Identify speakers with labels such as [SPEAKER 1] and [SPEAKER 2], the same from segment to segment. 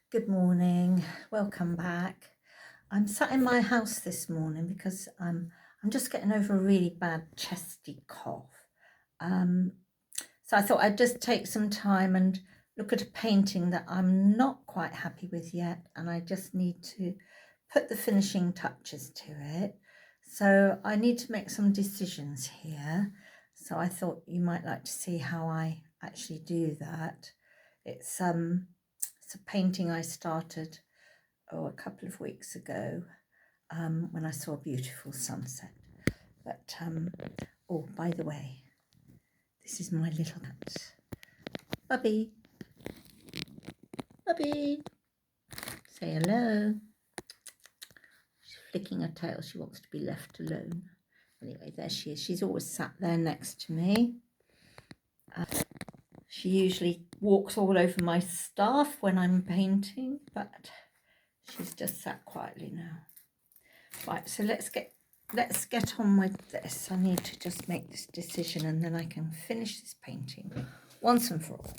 [SPEAKER 1] Good morning, welcome back. I'm sat in my house this morning because I'm just getting over a really bad chesty cough. So I thought I'd just take some time and look at a painting that I'm not quite happy with yet, and I just need to put the finishing touches to it. So I need to make some decisions here. So I thought you might like to see how I actually do that. It's a painting I started a couple of weeks ago when I saw a beautiful sunset. But oh, by the way, this is my little cat, Bubby. Bubby, say hello. She's flicking her tail. She wants to be left alone. Anyway, there she is. She's always sat there next to me. She usually walks all over my stuff when I'm painting, but she's just sat quietly now. Right, so let's get on with this. I need to just make this decision and then I can finish this painting once and for all.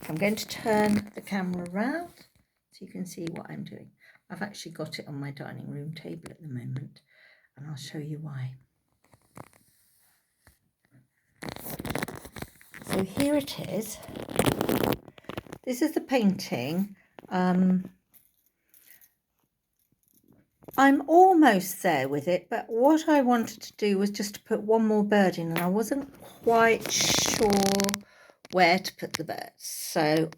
[SPEAKER 1] I'm going to turn the camera around so you can see what I'm doing. I've actually got it on my dining room table at the moment, and I'll show you why. So here it is. This is the painting. I'm almost there with it, but what I wanted to do was just to put one more bird in, and I wasn't quite sure where to put the birds. So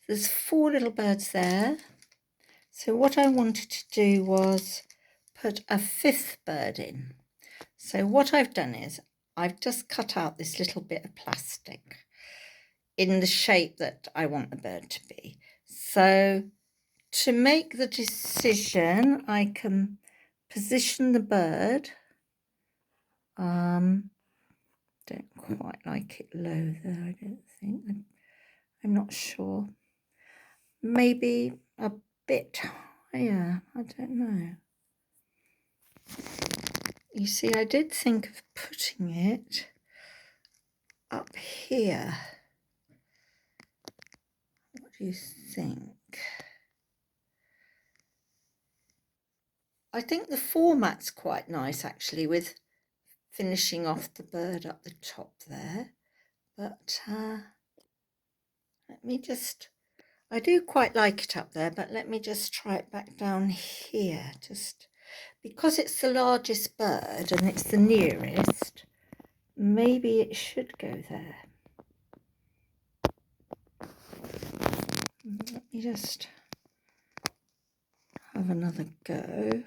[SPEAKER 1] there's 4 little birds there. So what I wanted to do was put a 5th bird in. So what I've done is I've just cut out this little bit of plastic in the shape that I want the bird to be. So to make the decision, I can position the bird. Don't quite like it low there, I don't think. I'm not sure. Maybe a bit higher, I don't know. You see, I did think of putting it up here. What do you think? I think the format's quite nice actually, with finishing off the bird up the top there. But let me just, I do quite like it up there, but let me just try it back down here. Just because it's the largest bird and it's the nearest, maybe it should go there. Let me just have another go.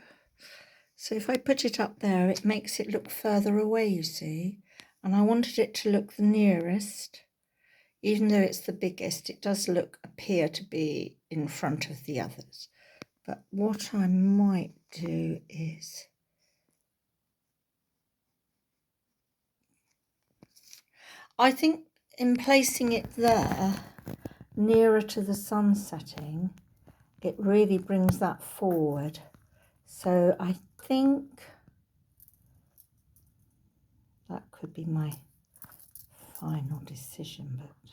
[SPEAKER 1] So if I put it up there, it makes it look further away, you see, and I wanted it to look the nearest. Even though it's the biggest, it does appear to be in front of the others. But what I might do is I think in placing it there, nearer to the sun setting, it really brings that forward. So I think that could be my final decision, but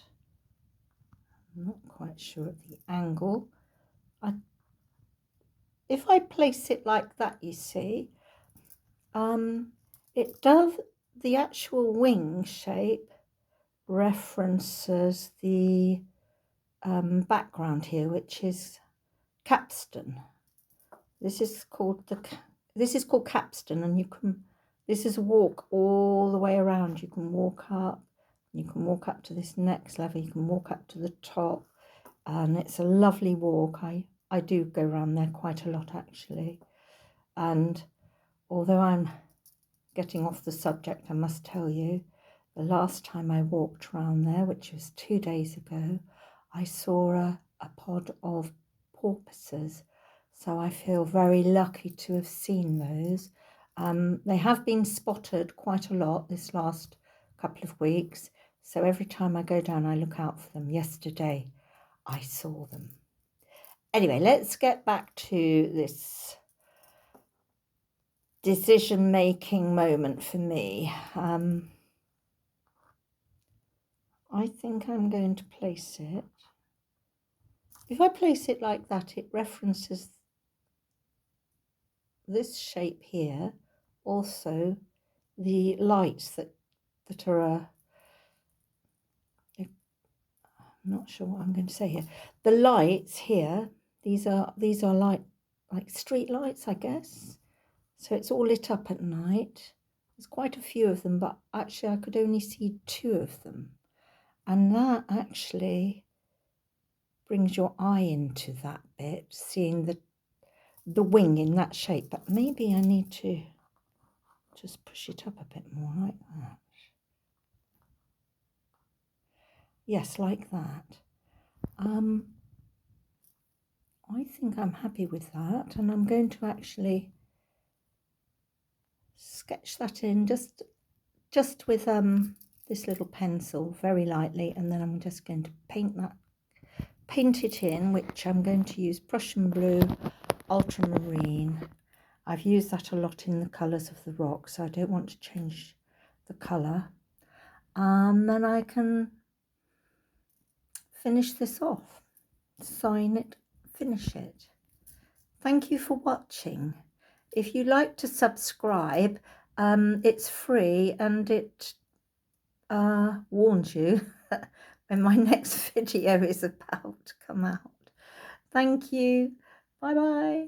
[SPEAKER 1] I'm not quite sure of the angle. If I place it like that, you see, it does, the actual wing shape references the background here, which is capstan. This is called capstan, and this is a walk all the way around. You can walk up, you can walk up to this next level, you can walk up to the top, and it's a lovely walk. I do go around there quite a lot actually, and although I'm getting off the subject, I must tell you, the last time I walked around there, which was 2 days ago, I saw a pod of porpoises. So I feel very lucky to have seen those. They have been spotted quite a lot this last couple of weeks. So every time I go down, I look out for them. Yesterday, I saw them. Anyway, let's get back to this decision-making moment for me. I think I'm going to place it if I place it like that, it references this shape here, also the lights that are I'm not sure what I'm going to say here. The lights here, these are like street lights, I guess. So it's all lit up at night. There's quite a few of them, but actually I could only see 2 of them. And that actually brings your eye into that bit, seeing the wing in that shape. But maybe I need to just push it up a bit more like that. Yes, like that. I think I'm happy with that, and I'm going to actually sketch that in just with this little pencil very lightly, and then I'm just going to paint it in, which I'm going to use Prussian blue, ultramarine. I've used that a lot in the colours of the rock, so I don't want to change the colour. Then I can finish this off, sign it, finish it. Thank you for watching. If you like to subscribe, it's free, and it warns you when my next video is about to come out. Thank you. Bye bye.